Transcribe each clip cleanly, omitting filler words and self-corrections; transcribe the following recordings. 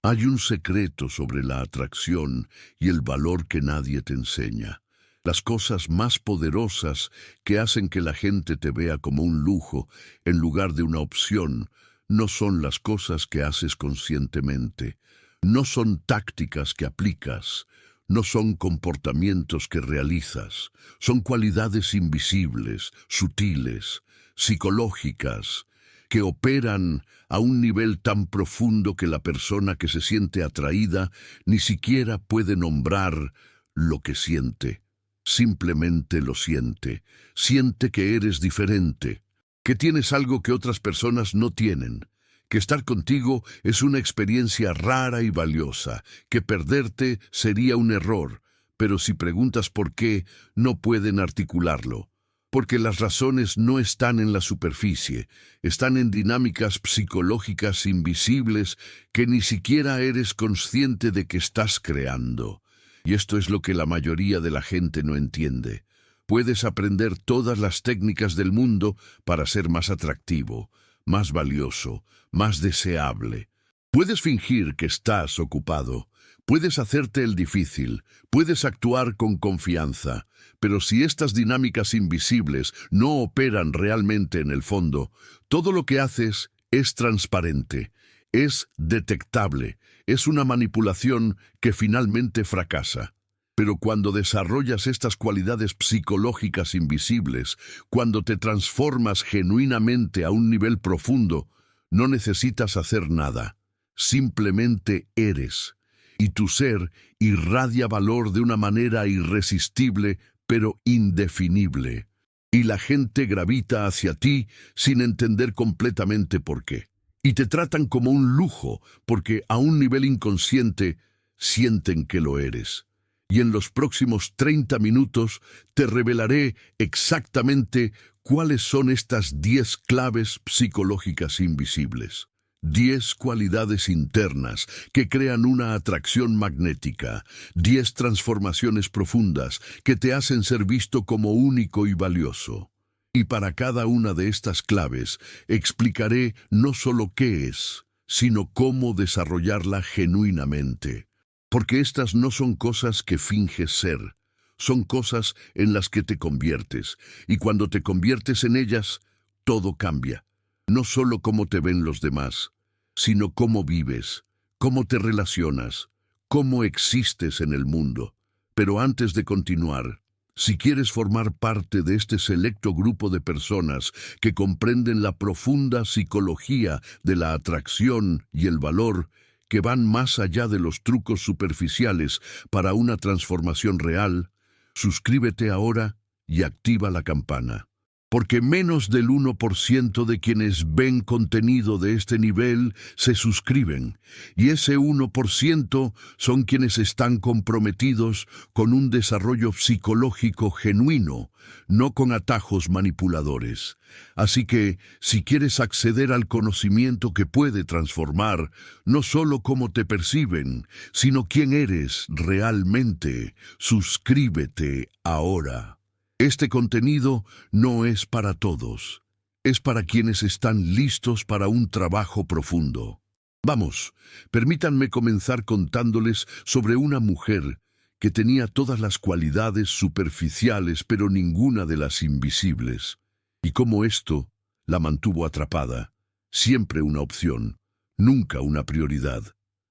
Hay un secreto sobre la atracción y el valor que nadie te enseña. Las cosas más poderosas que hacen que la gente te vea como un lujo en lugar de una opción no son las cosas que haces conscientemente, no son tácticas que aplicas, no son comportamientos que realizas, son cualidades invisibles, sutiles, psicológicas, que operan a un nivel tan profundo que la persona que se siente atraída ni siquiera puede nombrar lo que siente. Simplemente lo siente. Siente que eres diferente, que tienes algo que otras personas no tienen, que estar contigo es una experiencia rara y valiosa, que perderte sería un error, pero si preguntas por qué, no pueden articularlo. Porque las razones no están en la superficie, están en dinámicas psicológicas invisibles que ni siquiera eres consciente de que estás creando. Y esto es lo que la mayoría de la gente no entiende. Puedes aprender todas las técnicas del mundo para ser más atractivo, más valioso, más deseable. Puedes fingir que estás ocupado, puedes hacerte el difícil, puedes actuar con confianza, pero si estas dinámicas invisibles no operan realmente en el fondo, todo lo que haces es transparente, es detectable, es una manipulación que finalmente fracasa. Pero cuando desarrollas estas cualidades psicológicas invisibles, cuando te transformas genuinamente a un nivel profundo, no necesitas hacer nada. Simplemente eres, y tu ser irradia valor de una manera irresistible, pero indefinible. Y la gente gravita hacia ti sin entender completamente por qué. Y te tratan como un lujo, porque a un nivel inconsciente sienten que lo eres. Y en los próximos 30 minutos te revelaré exactamente cuáles son estas 10 claves psicológicas invisibles. 10 cualidades internas que crean una atracción magnética, 10 transformaciones profundas que te hacen ser visto como único y valioso. Y para cada una de estas claves explicaré no solo qué es, sino cómo desarrollarla genuinamente. Porque estas no son cosas que finges ser, son cosas en las que te conviertes, y cuando te conviertes en ellas, todo cambia. No solo cómo te ven los demás, sino cómo vives, cómo te relacionas, cómo existes en el mundo. Pero antes de continuar, si quieres formar parte de este selecto grupo de personas que comprenden la profunda psicología de la atracción y el valor, que van más allá de los trucos superficiales para una transformación real, suscríbete ahora y activa la campana. Porque menos del 1% de quienes ven contenido de este nivel se suscriben, y ese 1% son quienes están comprometidos con un desarrollo psicológico genuino, no con atajos manipuladores. Así que, si quieres acceder al conocimiento que puede transformar no solo cómo te perciben, sino quién eres realmente, suscríbete ahora. Este contenido no es para todos, es para quienes están listos para un trabajo profundo. Vamos, permítanme comenzar contándoles sobre una mujer que tenía todas las cualidades superficiales pero ninguna de las invisibles, y cómo esto la mantuvo atrapada, siempre una opción, nunca una prioridad.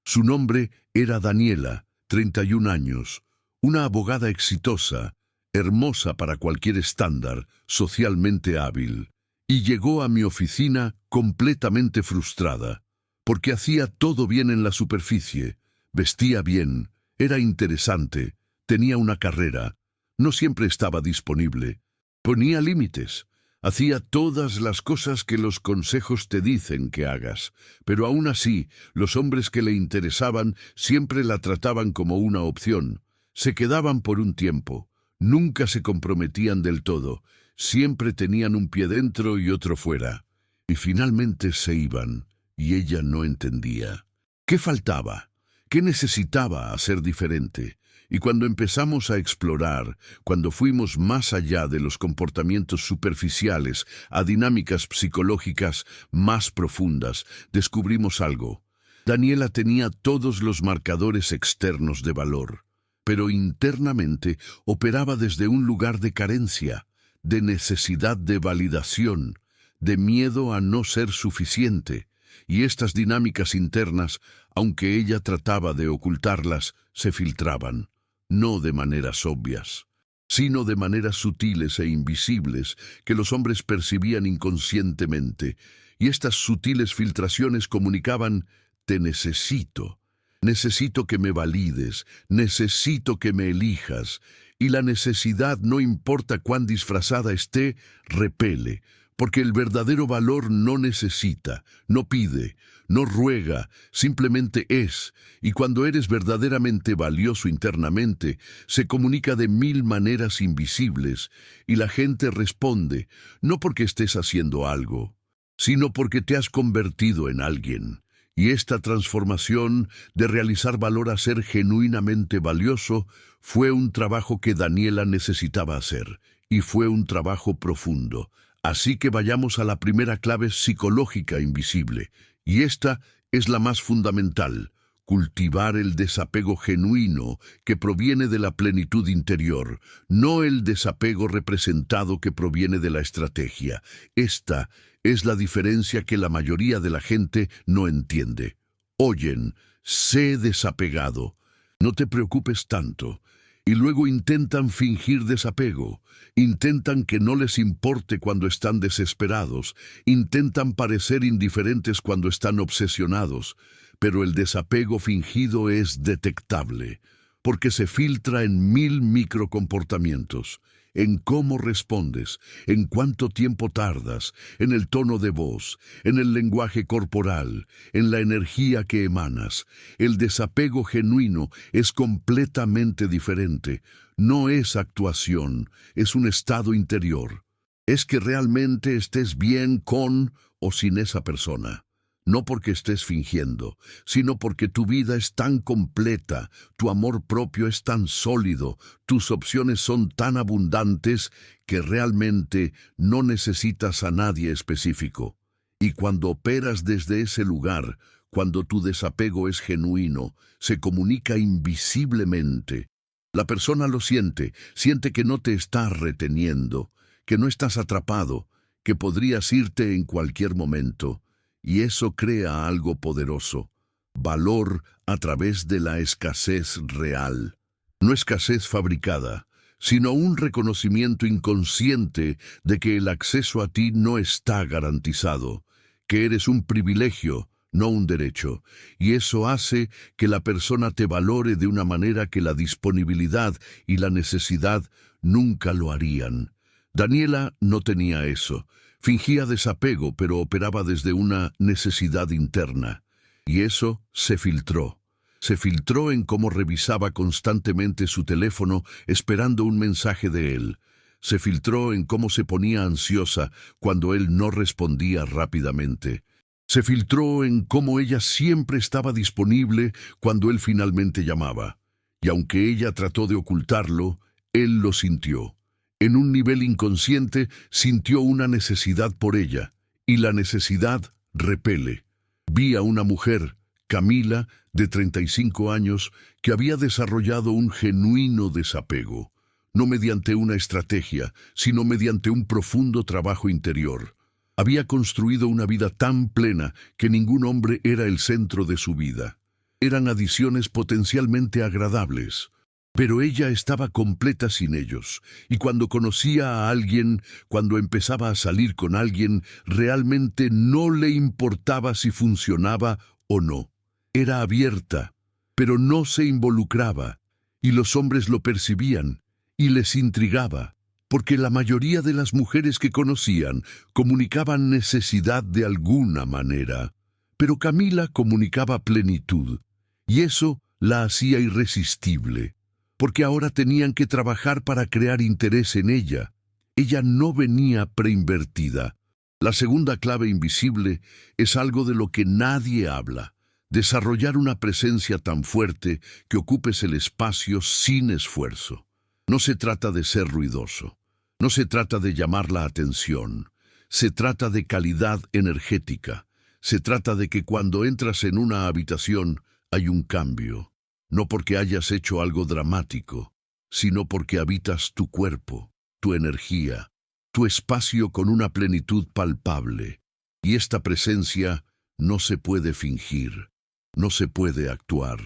Su nombre era Daniela, 31 años, una abogada exitosa, hermosa para cualquier estándar, socialmente hábil, y llegó a mi oficina completamente frustrada, porque hacía todo bien en la superficie, vestía bien, era interesante, tenía una carrera, no siempre estaba disponible, ponía límites, hacía todas las cosas que los consejos te dicen que hagas, pero aún así, los hombres que le interesaban siempre la trataban como una opción, se quedaban por un tiempo. Nunca se comprometían del todo, siempre tenían un pie dentro y otro fuera. Y finalmente se iban, y ella no entendía. ¿Qué faltaba? ¿Qué necesitaba hacer diferente? Y cuando empezamos a explorar, cuando fuimos más allá de los comportamientos superficiales a dinámicas psicológicas más profundas, descubrimos algo. Daniela tenía todos los marcadores externos de valor, pero internamente operaba desde un lugar de carencia, de necesidad de validación, de miedo a no ser suficiente, y estas dinámicas internas, aunque ella trataba de ocultarlas, se filtraban, no de maneras obvias, sino de maneras sutiles e invisibles que los hombres percibían inconscientemente, y estas sutiles filtraciones comunicaban: te necesito, necesito que me valides, necesito que me elijas, y la necesidad, no importa cuán disfrazada esté, repele, porque el verdadero valor no necesita, no pide, no ruega, simplemente es, y cuando eres verdaderamente valioso internamente, se comunica de 1000 maneras invisibles, y la gente responde, no porque estés haciendo algo, sino porque te has convertido en alguien. Y esta transformación de realizar valor a ser genuinamente valioso fue un trabajo que Daniela necesitaba hacer, y fue un trabajo profundo. Así que vayamos a la primera clave psicológica invisible, y esta es la más fundamental: cultivar el desapego genuino que proviene de la plenitud interior, no el desapego representado que proviene de la estrategia. Esta es la diferencia que la mayoría de la gente no entiende. Oyen, sé desapegado, no te preocupes tanto, y luego intentan fingir desapego, intentan que no les importe cuando están desesperados, intentan parecer indiferentes cuando están obsesionados, pero el desapego fingido es detectable, porque se filtra en 1000 microcomportamientos, en cómo respondes, en cuánto tiempo tardas, en el tono de voz, en el lenguaje corporal, en la energía que emanas. El desapego genuino es completamente diferente. No es actuación, es un estado interior. Es que realmente estés bien con o sin esa persona. No porque estés fingiendo, sino porque tu vida es tan completa, tu amor propio es tan sólido, tus opciones son tan abundantes que realmente no necesitas a nadie específico. Y cuando operas desde ese lugar, cuando tu desapego es genuino, se comunica invisiblemente. La persona lo siente, siente que no te está reteniendo, que no estás atrapado, que podrías irte en cualquier momento. Y eso crea algo poderoso: valor a través de la escasez real. No escasez fabricada, sino un reconocimiento inconsciente de que el acceso a ti no está garantizado, que eres un privilegio, no un derecho, y eso hace que la persona te valore de una manera que la disponibilidad y la necesidad nunca lo harían. Daniela no tenía eso. Fingía desapego, pero operaba desde una necesidad interna. Y eso se filtró. Se filtró en cómo revisaba constantemente su teléfono esperando un mensaje de él. Se filtró en cómo se ponía ansiosa cuando él no respondía rápidamente. Se filtró en cómo ella siempre estaba disponible cuando él finalmente llamaba. Y aunque ella trató de ocultarlo, él lo sintió. En un nivel inconsciente sintió una necesidad por ella, y la necesidad repele. Vi a una mujer, Camila, de 35 años, que había desarrollado un genuino desapego, no mediante una estrategia, sino mediante un profundo trabajo interior. Había construido una vida tan plena que ningún hombre era el centro de su vida. Eran adiciones potencialmente agradables, pero ella estaba completa sin ellos, y cuando conocía a alguien, cuando empezaba a salir con alguien, realmente no le importaba si funcionaba o no. Era abierta, pero no se involucraba, y los hombres lo percibían, y les intrigaba, porque la mayoría de las mujeres que conocían comunicaban necesidad de alguna manera, pero Camila comunicaba plenitud, y eso la hacía irresistible. Porque ahora tenían que trabajar para crear interés en ella. Ella no venía preinvertida. La segunda clave invisible es algo de lo que nadie habla: desarrollar una presencia tan fuerte que ocupes el espacio sin esfuerzo. No se trata de ser ruidoso, no se trata de llamar la atención, se trata de calidad energética. Se trata de que cuando entras en una habitación hay un cambio, no porque hayas hecho algo dramático, sino porque habitas tu cuerpo, tu energía, tu espacio con una plenitud palpable. Y esta presencia no se puede fingir, no se puede actuar.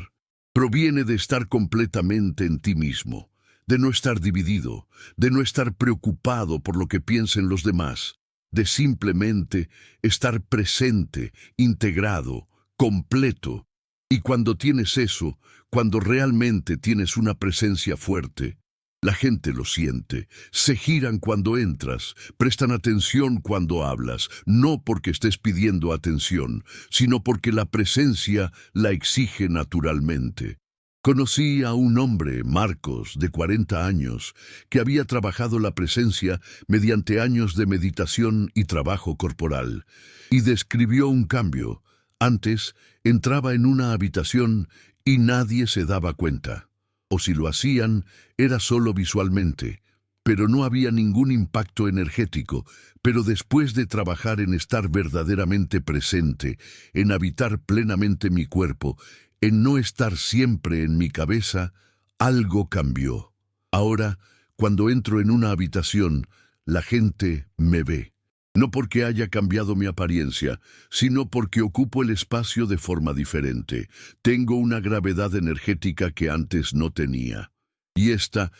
Proviene de estar completamente en ti mismo, de no estar dividido, de no estar preocupado por lo que piensen los demás, de simplemente estar presente, integrado, completo. Y cuando tienes eso, cuando realmente tienes una presencia fuerte, la gente lo siente, se giran cuando entras, prestan atención cuando hablas, no porque estés pidiendo atención, sino porque la presencia la exige naturalmente. Conocí a un hombre, Marcos, de 40 años, que había trabajado la presencia mediante años de meditación y trabajo corporal, y describió un cambio. Antes, entraba en una habitación y nadie se daba cuenta. O si lo hacían, era solo visualmente, pero no había ningún impacto energético. Pero después de trabajar en estar verdaderamente presente, en habitar plenamente mi cuerpo, en no estar siempre en mi cabeza, algo cambió. Ahora, cuando entro en una habitación, la gente me ve. No porque haya cambiado mi apariencia, sino porque ocupo el espacio de forma diferente. Tengo una gravedad energética que antes no tenía. Y esta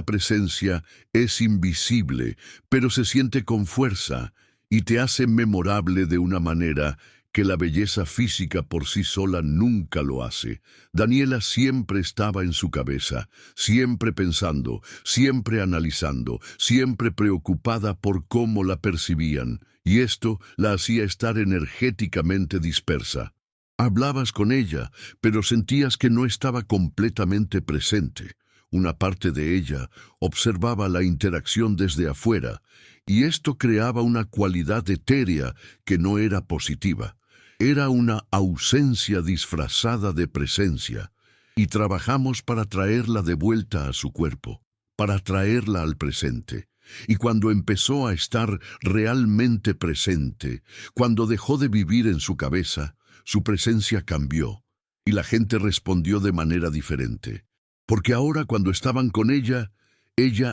presencia es invisible, pero se siente con fuerza y te hace memorable de una manera que la belleza física por sí sola nunca lo hace. Daniela siempre estaba en su cabeza, siempre pensando, siempre analizando, siempre preocupada por cómo la percibían, y esto la hacía estar energéticamente dispersa. Hablabas con ella, pero sentías que no estaba completamente presente. Una parte de ella observaba la interacción desde afuera, y esto creaba una cualidad etérea que no era positiva. Era una ausencia disfrazada de presencia, y trabajamos para traerla de vuelta a su cuerpo, para traerla al presente. Y cuando empezó a estar realmente presente, cuando dejó de vivir en su cabeza, su presencia cambió, y la gente respondió de manera diferente. Porque ahora cuando estaban con ella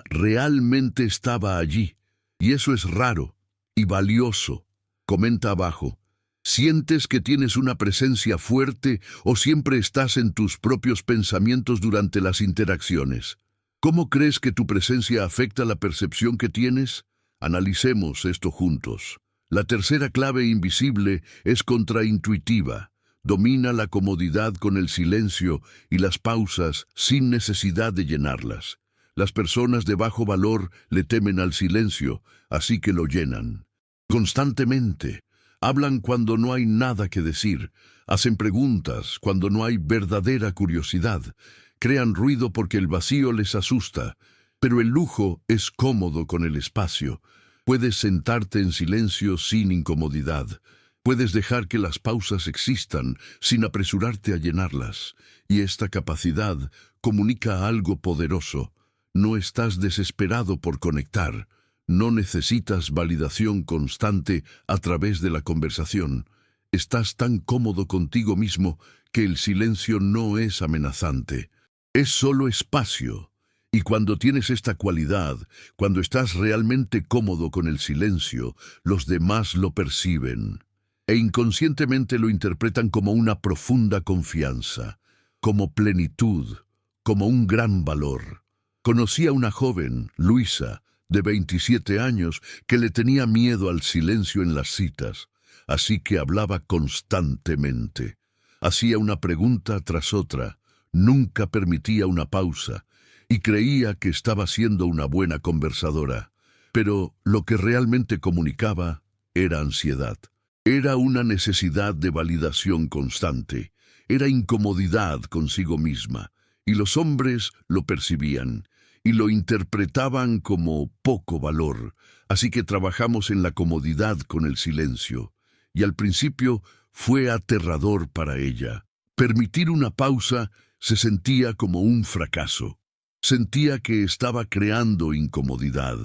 realmente estaba allí, y eso es raro y valioso. Comenta abajo. ¿Sientes que tienes una presencia fuerte o siempre estás en tus propios pensamientos durante las interacciones? ¿Cómo crees que tu presencia afecta la percepción que tienes? Analicemos esto juntos. La tercera clave invisible es contraintuitiva. Domina la comodidad con el silencio y las pausas sin necesidad de llenarlas. Las personas de bajo valor le temen al silencio, así que lo llenan. Constantemente. Hablan cuando no hay nada que decir, hacen preguntas cuando no hay verdadera curiosidad, crean ruido porque el vacío les asusta, pero el lujo es cómodo con el espacio. Puedes sentarte en silencio sin incomodidad, puedes dejar que las pausas existan sin apresurarte a llenarlas, y esta capacidad comunica algo poderoso. No estás desesperado por conectar. No necesitas validación constante a través de la conversación. Estás tan cómodo contigo mismo que el silencio no es amenazante. Es solo espacio. Y cuando tienes esta cualidad, cuando estás realmente cómodo con el silencio, los demás lo perciben. E inconscientemente lo interpretan como una profunda confianza, como plenitud, como un gran valor. Conocí a una joven, Luisa, de 27 años, que le tenía miedo al silencio en las citas, así que hablaba constantemente. Hacía una pregunta tras otra, nunca permitía una pausa, y creía que estaba siendo una buena conversadora. Pero lo que realmente comunicaba era ansiedad. Era una necesidad de validación constante, era incomodidad consigo misma, y los hombres lo percibían y lo interpretaban como poco valor, así que trabajamos en la comodidad con el silencio, y al principio fue aterrador para ella. Permitir una pausa se sentía como un fracaso. Sentía que estaba creando incomodidad,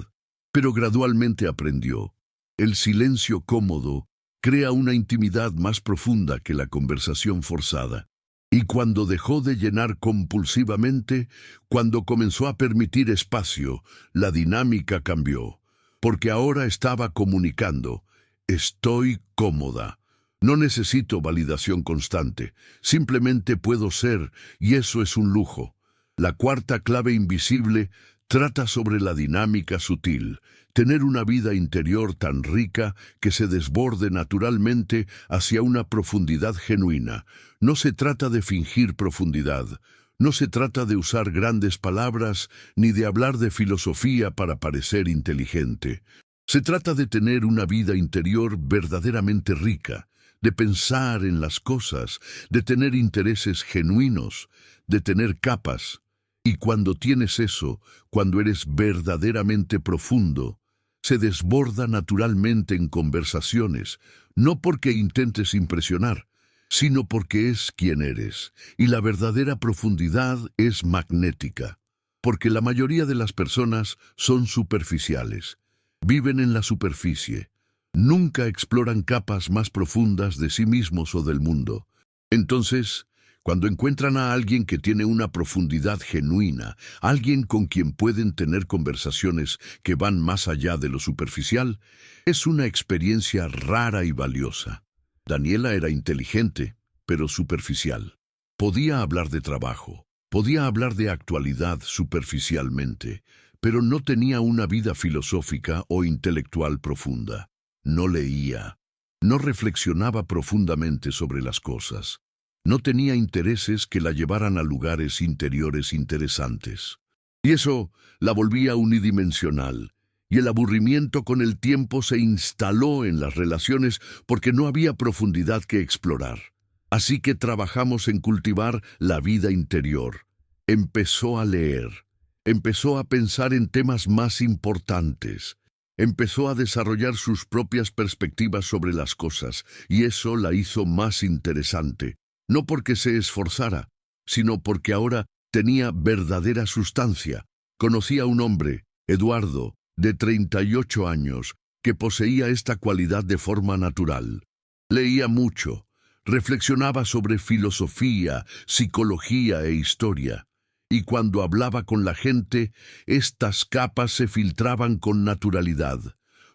pero gradualmente aprendió. El silencio cómodo crea una intimidad más profunda que la conversación forzada. Y cuando dejó de llenar compulsivamente, cuando comenzó a permitir espacio, la dinámica cambió, porque ahora estaba comunicando: estoy cómoda. No necesito validación constante, simplemente puedo ser, y eso es un lujo. La cuarta clave invisible trata sobre la dinámica sutil, tener una vida interior tan rica que se desborde naturalmente hacia una profundidad genuina. No se trata de fingir profundidad, no se trata de usar grandes palabras ni de hablar de filosofía para parecer inteligente. Se trata de tener una vida interior verdaderamente rica, de pensar en las cosas, de tener intereses genuinos, de tener capas. Y cuando tienes eso, cuando eres verdaderamente profundo, se desborda naturalmente en conversaciones, no porque intentes impresionar, sino porque es quien eres, y la verdadera profundidad es magnética, porque la mayoría de las personas son superficiales, viven en la superficie, nunca exploran capas más profundas de sí mismos o del mundo. Entonces, cuando encuentran a alguien que tiene una profundidad genuina, alguien con quien pueden tener conversaciones que van más allá de lo superficial, es una experiencia rara y valiosa. Daniela era inteligente, pero superficial. Podía hablar de trabajo, podía hablar de actualidad superficialmente, pero no tenía una vida filosófica o intelectual profunda. No leía, no reflexionaba profundamente sobre las cosas. No tenía intereses que la llevaran a lugares interiores interesantes. Y eso la volvía unidimensional, y el aburrimiento con el tiempo se instaló en las relaciones porque no había profundidad que explorar. Así que trabajamos en cultivar la vida interior. Empezó a leer, empezó a pensar en temas más importantes, empezó a desarrollar sus propias perspectivas sobre las cosas, y eso la hizo más interesante. No porque se esforzara, sino porque ahora tenía verdadera sustancia. Conocía a un hombre, Eduardo, de 38 años, que poseía esta cualidad de forma natural. Leía mucho, reflexionaba sobre filosofía, psicología e historia, y cuando hablaba con la gente, estas capas se filtraban con naturalidad.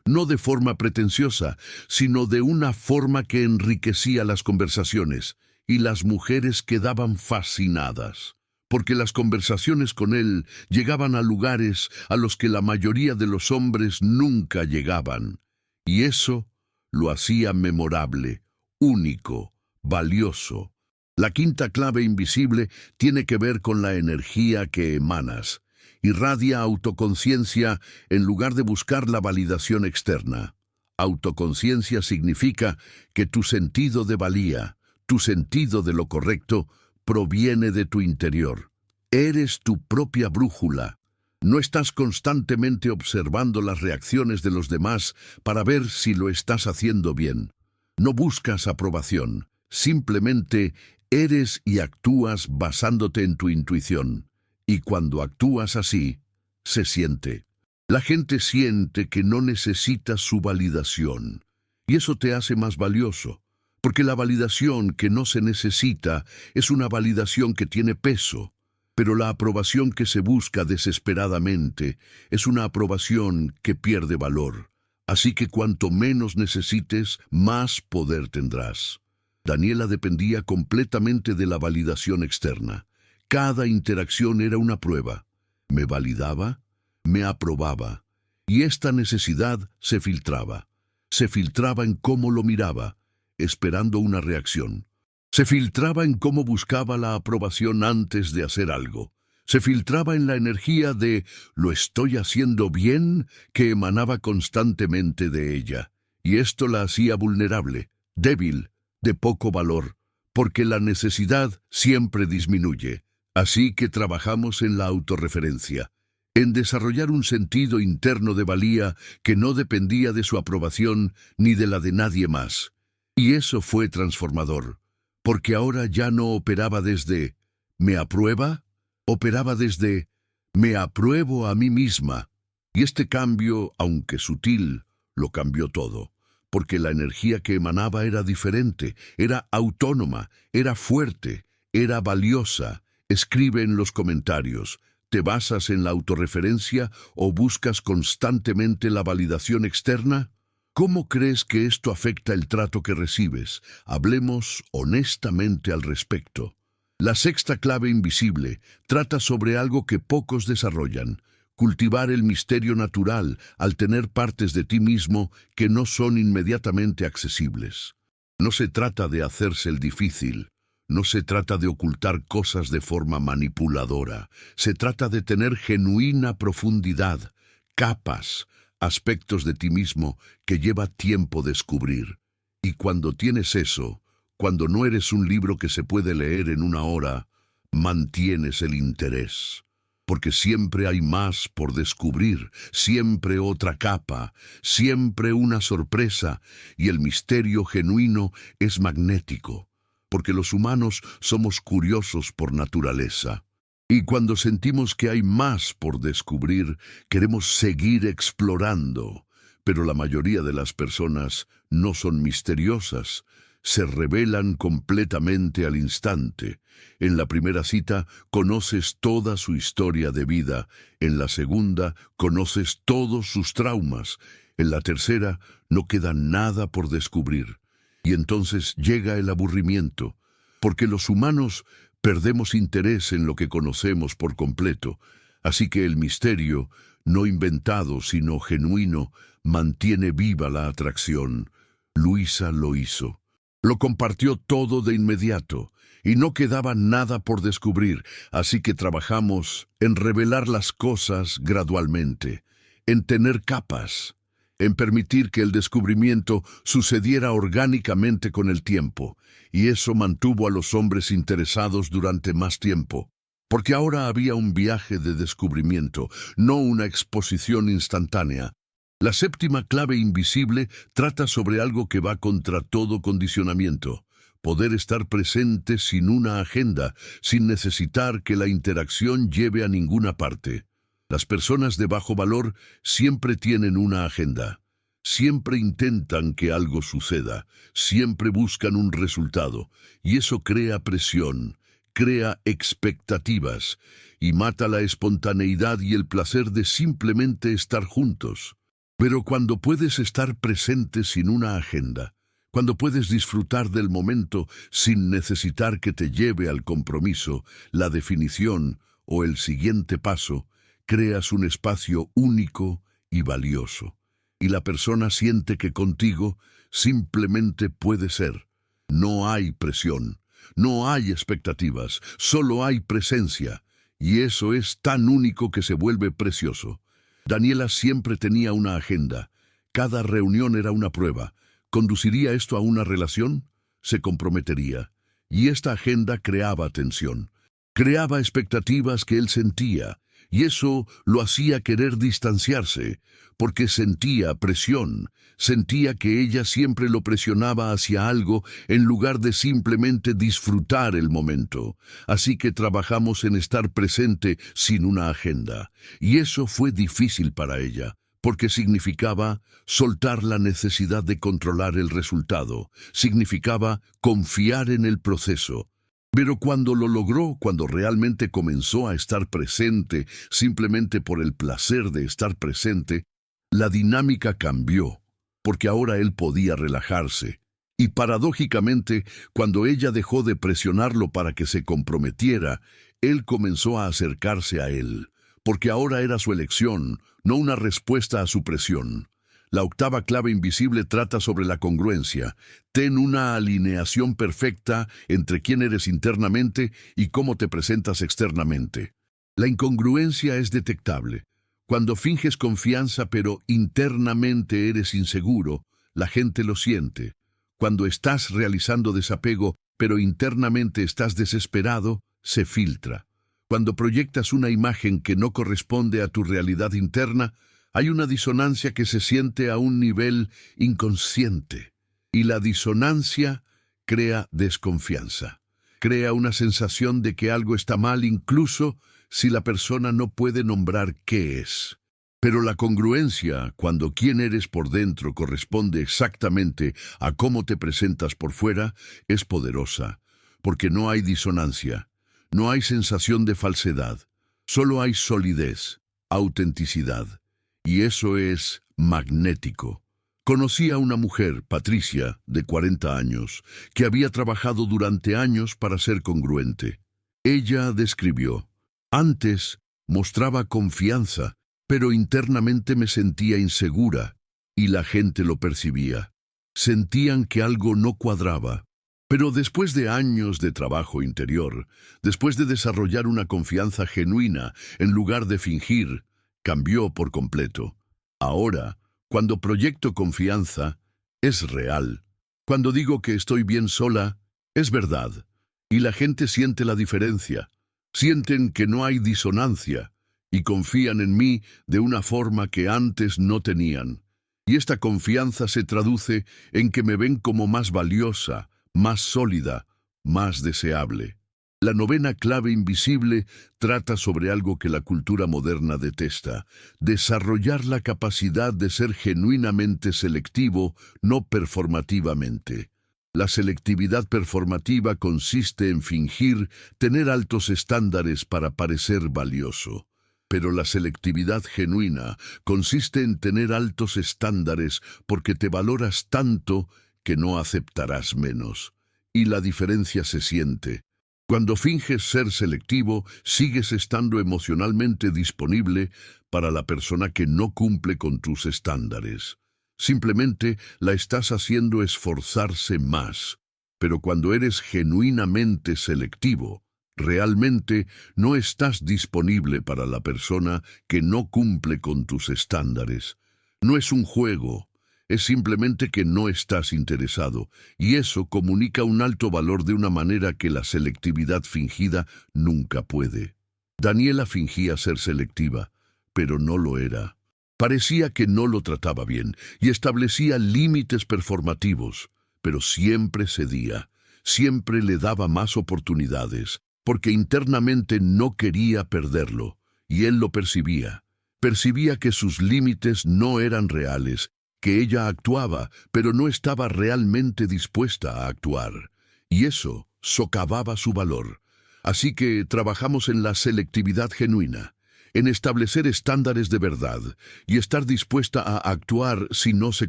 No de forma pretenciosa, sino de una forma que enriquecía las conversaciones. Y las mujeres quedaban fascinadas, porque las conversaciones con él llegaban a lugares a los que la mayoría de los hombres nunca llegaban, y eso lo hacía memorable, único, valioso. La quinta clave invisible tiene que ver con la energía que emanas. Irradia autoconciencia en lugar de buscar la validación externa. Autoconciencia significa que tu sentido de valía, tu sentido de lo correcto, proviene de tu interior. Eres tu propia brújula. No estás constantemente observando las reacciones de los demás para ver si lo estás haciendo bien. No buscas aprobación. Simplemente eres y actúas basándote en tu intuición. Y cuando actúas así, se siente. La gente siente que no necesita su validación. Y eso te hace más valioso. Porque la validación que no se necesita es una validación que tiene peso, pero la aprobación que se busca desesperadamente es una aprobación que pierde valor. Así que cuanto menos necesites, más poder tendrás. Daniela dependía completamente de la validación externa. Cada interacción era una prueba. Me validaba, me aprobaba, y esta necesidad se filtraba. Se filtraba en cómo lo miraba, esperando una reacción. Se filtraba en cómo buscaba la aprobación antes de hacer algo. Se filtraba en la energía de «lo estoy haciendo bien» que emanaba constantemente de ella. Y esto la hacía vulnerable, débil, de poco valor, porque la necesidad siempre disminuye. Así que trabajamos en la autorreferencia, en desarrollar un sentido interno de valía que no dependía de su aprobación ni de la de nadie más. Y eso fue transformador, porque ahora ya no operaba desde «¿me aprueba?», operaba desde «me apruebo a mí misma». Y este cambio, aunque sutil, lo cambió todo, porque la energía que emanaba era diferente, era autónoma, era fuerte, era valiosa. Escribe en los comentarios, ¿te basas en la autorreferencia o buscas constantemente la validación externa? ¿Cómo crees que esto afecta el trato que recibes? Hablemos honestamente al respecto. La sexta clave invisible trata sobre algo que pocos desarrollan: cultivar el misterio natural al tener partes de ti mismo que no son inmediatamente accesibles. No se trata de hacerse el difícil, no se trata de ocultar cosas de forma manipuladora, se trata de tener genuina profundidad, capas, aspectos de ti mismo que lleva tiempo descubrir. Y cuando tienes eso, cuando no eres un libro que se puede leer en una hora, mantienes el interés. Porque siempre hay más por descubrir, siempre otra capa, siempre una sorpresa, y el misterio genuino es magnético, porque los humanos somos curiosos por naturaleza. Y cuando sentimos que hay más por descubrir, queremos seguir explorando. Pero la mayoría de las personas no son misteriosas, se revelan completamente al instante. En la primera cita conoces toda su historia de vida, en la segunda conoces todos sus traumas, en la tercera no queda nada por descubrir. Y entonces llega el aburrimiento, porque los humanos perdemos interés en lo que conocemos por completo, así que el misterio, no inventado sino genuino, mantiene viva la atracción. Luisa lo hizo. Lo compartió todo de inmediato, y no quedaba nada por descubrir, así que trabajamos en revelar las cosas gradualmente, en tener capas, en permitir que el descubrimiento sucediera orgánicamente con el tiempo, y eso mantuvo a los hombres interesados durante más tiempo, porque ahora había un viaje de descubrimiento, no una exposición instantánea. La séptima clave invisible trata sobre algo que va contra todo condicionamiento: poder estar presente sin una agenda, sin necesitar que la interacción lleve a ninguna parte. Las personas de bajo valor siempre tienen una agenda. Siempre intentan que algo suceda, siempre buscan un resultado, y eso crea presión, crea expectativas, y mata la espontaneidad y el placer de simplemente estar juntos. Pero cuando puedes estar presente sin una agenda, cuando puedes disfrutar del momento sin necesitar que te lleve al compromiso, la definición o el siguiente paso, creas un espacio único y valioso. Y la persona siente que contigo simplemente puede ser. No hay presión, no hay expectativas, solo hay presencia. Y eso es tan único que se vuelve precioso. Daniela siempre tenía una agenda. Cada reunión era una prueba. ¿Conduciría esto a una relación? Se comprometería. Y esta agenda creaba tensión. Creaba expectativas que él sentía. Y eso lo hacía querer distanciarse, porque sentía presión, sentía que ella siempre lo presionaba hacia algo en lugar de simplemente disfrutar el momento. Así que trabajamos en estar presente sin una agenda. Y eso fue difícil para ella, porque significaba soltar la necesidad de controlar el resultado, significaba confiar en el proceso. Pero cuando lo logró, cuando realmente comenzó a estar presente, simplemente por el placer de estar presente, la dinámica cambió, porque ahora él podía relajarse. Y paradójicamente, cuando ella dejó de presionarlo para que se comprometiera, él comenzó a acercarse a él, porque ahora era su elección, no una respuesta a su presión. La octava clave invisible trata sobre la congruencia. Ten una alineación perfecta entre quién eres internamente y cómo te presentas externamente. La incongruencia es detectable. Cuando finges confianza pero internamente eres inseguro, la gente lo siente. Cuando estás realizando desapego pero internamente estás desesperado, se filtra. Cuando proyectas una imagen que no corresponde a tu realidad interna, hay una disonancia que se siente a un nivel inconsciente. Y la disonancia crea desconfianza. Crea una sensación de que algo está mal incluso si la persona no puede nombrar qué es. Pero la congruencia, cuando quién eres por dentro corresponde exactamente a cómo te presentas por fuera, es poderosa, porque no hay disonancia, no hay sensación de falsedad, solo hay solidez, autenticidad, y eso es magnético. Conocí a una mujer, Patricia, de 40 años, que había trabajado durante años para ser congruente. Ella describió: antes mostraba confianza, pero internamente me sentía insegura, y la gente lo percibía. Sentían que algo no cuadraba. Pero después de años de trabajo interior, después de desarrollar una confianza genuina en lugar de fingir, cambió por completo. Ahora, cuando proyecto confianza, es real. Cuando digo que estoy bien sola, es verdad. Y la gente siente la diferencia. Sienten que no hay disonancia y confían en mí de una forma que antes no tenían. Y esta confianza se traduce en que me ven como más valiosa, más sólida, más deseable. La novena clave invisible trata sobre algo que la cultura moderna detesta: desarrollar la capacidad de ser genuinamente selectivo, no performativamente. La selectividad performativa consiste en fingir tener altos estándares para parecer valioso. Pero la selectividad genuina consiste en tener altos estándares porque te valoras tanto que no aceptarás menos. Y la diferencia se siente. Cuando finges ser selectivo, sigues estando emocionalmente disponible para la persona que no cumple con tus estándares. Simplemente la estás haciendo esforzarse más. Pero cuando eres genuinamente selectivo, realmente no estás disponible para la persona que no cumple con tus estándares. No es un juego, es simplemente que no estás interesado, y eso comunica un alto valor de una manera que la selectividad fingida nunca puede. Daniela fingía ser selectiva, pero no lo era. Parecía que no lo trataba bien y establecía límites performativos, pero siempre cedía, siempre le daba más oportunidades, porque internamente no quería perderlo, y él lo percibía. Percibía que sus límites no eran reales, que ella actuaba, pero no estaba realmente dispuesta a actuar, y eso socavaba su valor. Así que trabajamos en la selectividad genuina, en establecer estándares de verdad y estar dispuesta a actuar si no se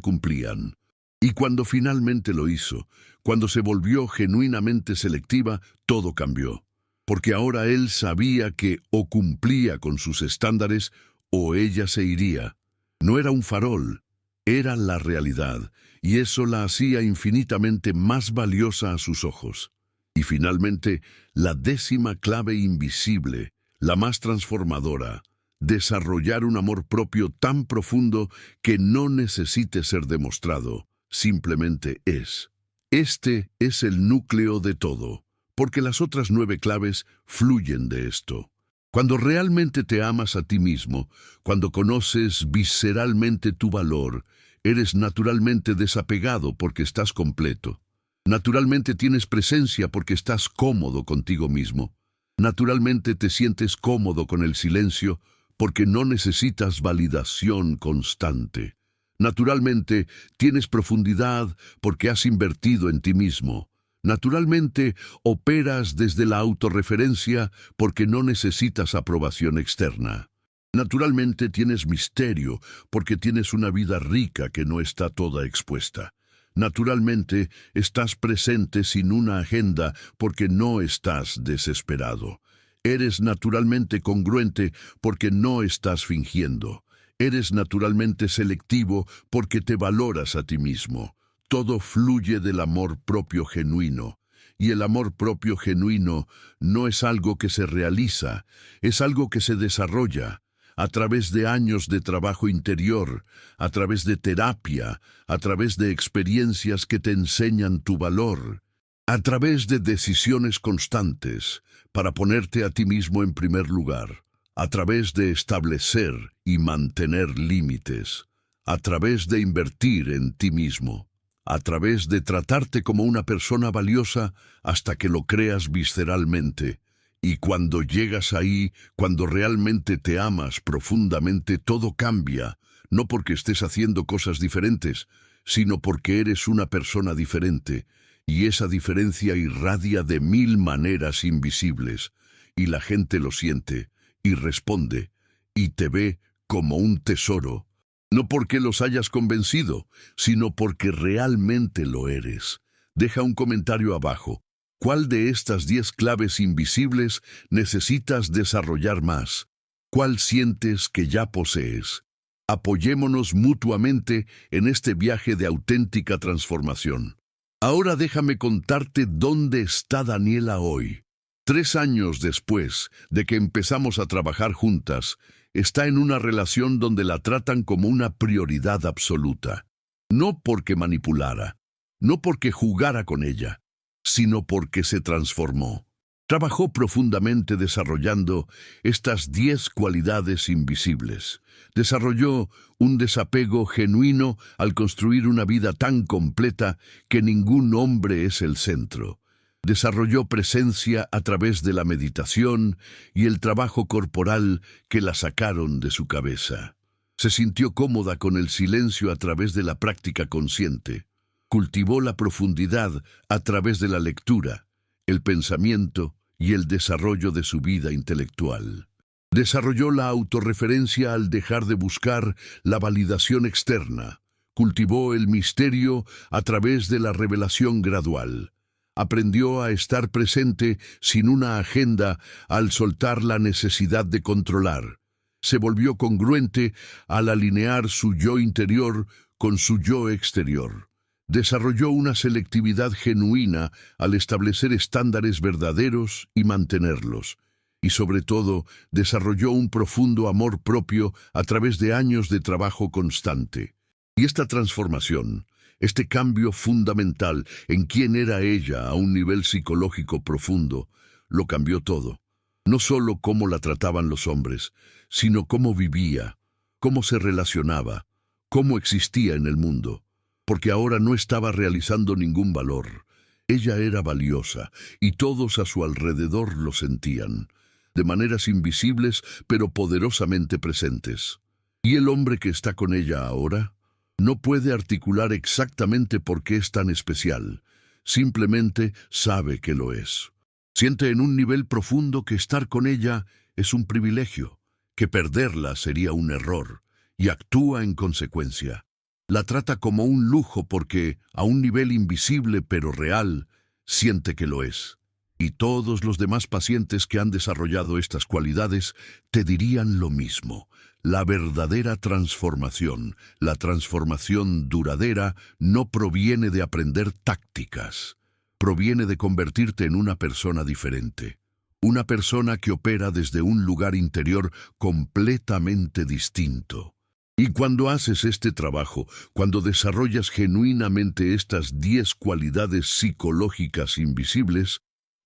cumplían. Y cuando finalmente lo hizo, cuando se volvió genuinamente selectiva, todo cambió. Porque ahora él sabía que o cumplía con sus estándares o ella se iría. No era un farol, era la realidad, y eso la hacía infinitamente más valiosa a sus ojos. Y finalmente, la décima clave invisible, la más transformadora: desarrollar un amor propio tan profundo que no necesite ser demostrado, simplemente es. Este es el núcleo de todo, porque las otras 9 claves fluyen de esto. Cuando realmente te amas a ti mismo, cuando conoces visceralmente tu valor, eres naturalmente desapegado porque estás completo. Naturalmente tienes presencia porque estás cómodo contigo mismo. Naturalmente te sientes cómodo con el silencio porque no necesitas validación constante. Naturalmente tienes profundidad porque has invertido en ti mismo. Naturalmente operas desde la autorreferencia porque no necesitas aprobación externa. Naturalmente tienes misterio porque tienes una vida rica que no está toda expuesta. Naturalmente estás presente sin una agenda porque no estás desesperado. Eres naturalmente congruente porque no estás fingiendo. Eres naturalmente selectivo porque te valoras a ti mismo. Todo fluye del amor propio genuino. Y el amor propio genuino no es algo que se realiza, es algo que se desarrolla a través de años de trabajo interior, a través de terapia, a través de experiencias que te enseñan tu valor, a través de decisiones constantes para ponerte a ti mismo en primer lugar, a través de establecer y mantener límites, a través de invertir en ti mismo, a través de tratarte como una persona valiosa hasta que lo creas visceralmente, Y cuando llegas ahí, cuando realmente te amas profundamente, todo cambia, no porque estés haciendo cosas diferentes, sino porque eres una persona diferente, y esa diferencia irradia de 1000 maneras invisibles, y la gente lo siente, y responde, y te ve como un tesoro, no porque los hayas convencido, sino porque realmente lo eres. Deja un comentario abajo. ¿Cuál de estas 10 claves invisibles necesitas desarrollar más? ¿Cuál sientes que ya posees? Apoyémonos mutuamente en este viaje de auténtica transformación. Ahora déjame contarte dónde está Daniela hoy. 3 años después de que empezamos a trabajar juntas, está en una relación donde la tratan como una prioridad absoluta. No porque manipulara, no porque jugara con ella, sino porque se transformó. Trabajó profundamente desarrollando estas 10 cualidades invisibles. Desarrolló un desapego genuino al construir una vida tan completa que ningún hombre es el centro. Desarrolló presencia a través de la meditación y el trabajo corporal que la sacaron de su cabeza. Se sintió cómoda con el silencio a través de la práctica consciente. Cultivó la profundidad a través de la lectura, el pensamiento y el desarrollo de su vida intelectual. Desarrolló la autorreferencia al dejar de buscar la validación externa. Cultivó el misterio a través de la revelación gradual. Aprendió a estar presente sin una agenda al soltar la necesidad de controlar. Se volvió congruente al alinear su yo interior con su yo exterior. Desarrolló una selectividad genuina al establecer estándares verdaderos y mantenerlos. Y sobre todo, desarrolló un profundo amor propio a través de años de trabajo constante. Y esta transformación, este cambio fundamental en quién era ella a un nivel psicológico profundo, lo cambió todo. No solo cómo la trataban los hombres, sino cómo vivía, cómo se relacionaba, cómo existía en el mundo. Porque ahora no estaba realizando ningún valor. Ella era valiosa, y todos a su alrededor lo sentían, de maneras invisibles pero poderosamente presentes. ¿Y el hombre que está con ella ahora? No puede articular exactamente por qué es tan especial. Simplemente sabe que lo es. Siente en un nivel profundo que estar con ella es un privilegio, que perderla sería un error, y actúa en consecuencia. La trata como un lujo porque, a un nivel invisible pero real, siente que lo es. Y todos los demás pacientes que han desarrollado estas cualidades te dirían lo mismo. La verdadera transformación, la transformación duradera, no proviene de aprender tácticas. Proviene de convertirte en una persona diferente. Una persona que opera desde un lugar interior completamente distinto. Y cuando haces este trabajo, cuando desarrollas genuinamente estas 10 cualidades psicológicas invisibles,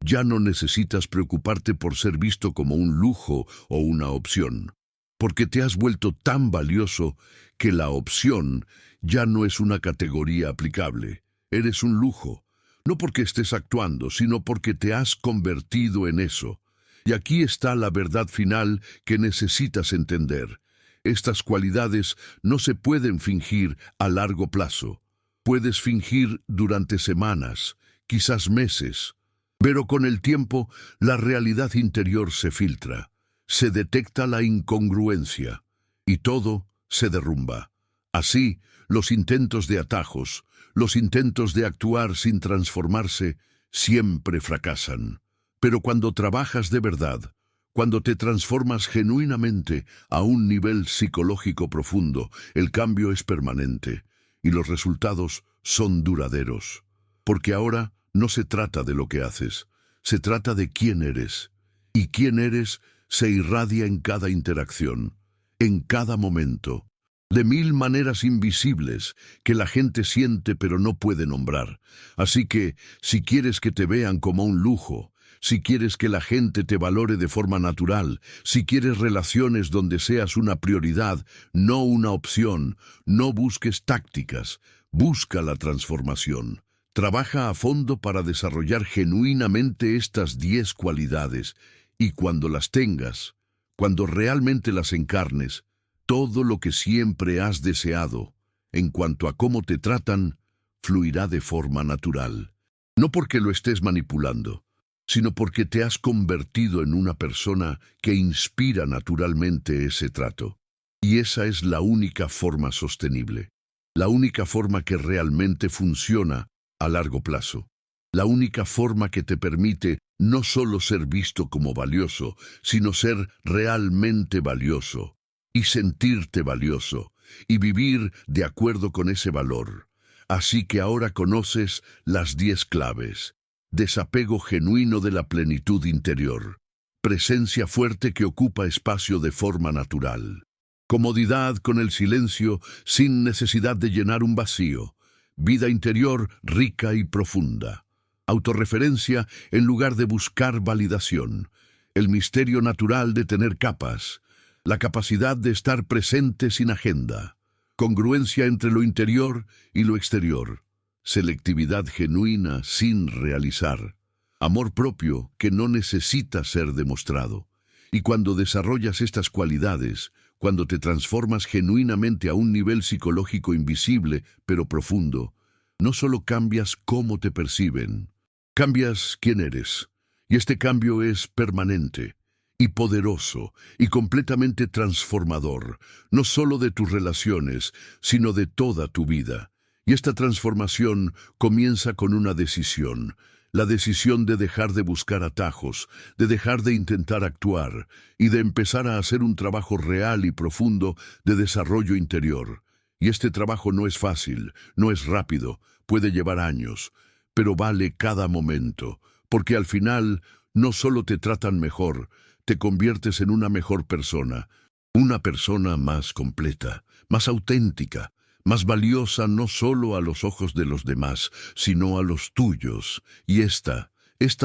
ya no necesitas preocuparte por ser visto como un lujo o una opción, porque te has vuelto tan valioso que la opción ya no es una categoría aplicable. Eres un lujo, no porque estés actuando, sino porque te has convertido en eso. Y aquí está la verdad final que necesitas entender. Estas cualidades no se pueden fingir a largo plazo. Puedes fingir durante semanas, quizás meses, pero con el tiempo la realidad interior se filtra, se detecta la incongruencia y todo se derrumba. Así, los intentos de atajos, los intentos de actuar sin transformarse, siempre fracasan. Pero cuando trabajas de verdad, cuando te transformas genuinamente a un nivel psicológico profundo, el cambio es permanente y los resultados son duraderos. Porque ahora no se trata de lo que haces, se trata de quién eres. Y quién eres se irradia en cada interacción, en cada momento, de 1000 maneras invisibles que la gente siente pero no puede nombrar. Así que, si quieres que te vean como un lujo, si quieres que la gente te valore de forma natural, si quieres relaciones donde seas una prioridad, no una opción, no busques tácticas, busca la transformación. Trabaja a fondo para desarrollar genuinamente estas 10 cualidades Y cuando las tengas, cuando realmente las encarnes, todo lo que siempre has deseado, en cuanto a cómo te tratan, fluirá de forma natural. No porque lo estés manipulando, sino porque te has convertido en una persona que inspira naturalmente ese trato. Y esa es la única forma sostenible, la única forma que realmente funciona a largo plazo, la única forma que te permite no solo ser visto como valioso, sino ser realmente valioso, y sentirte valioso, y vivir de acuerdo con ese valor. Así que ahora conoces las 10 claves. Desapego genuino de la plenitud interior. Presencia fuerte que ocupa espacio de forma natural. Comodidad con el silencio sin necesidad de llenar un vacío. Vida interior rica y profunda. Autorreferencia en lugar de buscar validación. El misterio natural de tener capas. La capacidad de estar presente sin agenda. Congruencia entre lo interior y lo exterior. Selectividad genuina sin realizar. Amor propio que no necesita ser demostrado. Y cuando desarrollas estas cualidades, cuando te transformas genuinamente a un nivel psicológico invisible pero profundo, no solo cambias cómo te perciben, cambias quién eres. Y este cambio es permanente y poderoso y completamente transformador, no solo de tus relaciones, sino de toda tu vida. Y esta transformación comienza con una decisión, la decisión de dejar de buscar atajos, de dejar de intentar actuar y de empezar a hacer un trabajo real y profundo de desarrollo interior. Y este trabajo no es fácil, no es rápido, puede llevar años, pero vale cada momento, porque al final no solo te tratan mejor, te conviertes en una mejor persona, una persona más completa, más auténtica, más valiosa no solo a los ojos de los demás, sino a los tuyos. Y esta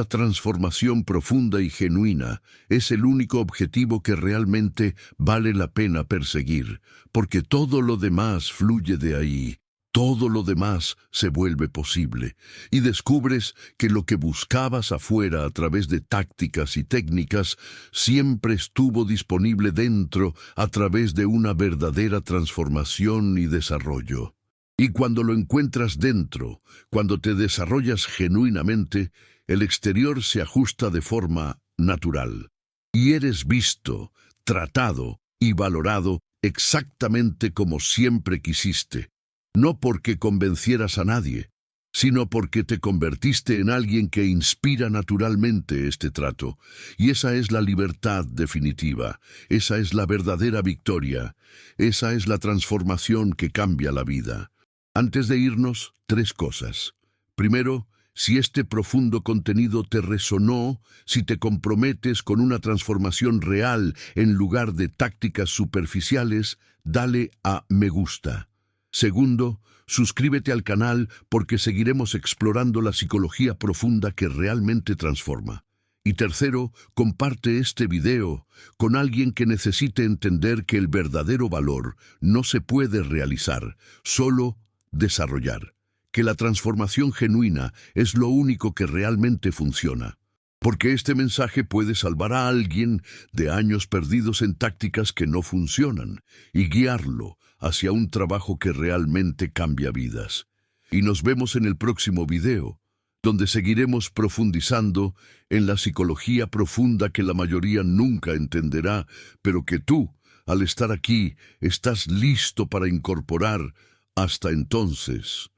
transformación profunda y genuina es el único objetivo que realmente vale la pena perseguir, porque todo lo demás fluye de ahí. Todo lo demás se vuelve posible y descubres que lo que buscabas afuera a través de tácticas y técnicas siempre estuvo disponible dentro a través de una verdadera transformación y desarrollo. Y cuando lo encuentras dentro, cuando te desarrollas genuinamente, el exterior se ajusta de forma natural y eres visto, tratado y valorado exactamente como siempre quisiste. No porque convencieras a nadie, sino porque te convertiste en alguien que inspira naturalmente este trato. Y esa es la libertad definitiva, esa es la verdadera victoria, esa es la transformación que cambia la vida. Antes de irnos, 3 cosas. Primero, si este profundo contenido te resonó, si te comprometes con una transformación real en lugar de tácticas superficiales, dale a me gusta. Segundo, suscríbete al canal porque seguiremos explorando la psicología profunda que realmente transforma. Y tercero, comparte este video con alguien que necesite entender que el verdadero valor no se puede realizar, solo desarrollar. Que la transformación genuina es lo único que realmente funciona. Porque este mensaje puede salvar a alguien de años perdidos en tácticas que no funcionan y guiarlo hacia un trabajo que realmente cambia vidas. Y nos vemos en el próximo video, donde seguiremos profundizando en la psicología profunda que la mayoría nunca entenderá, pero que tú, al estar aquí, estás listo para incorporar. Hasta entonces.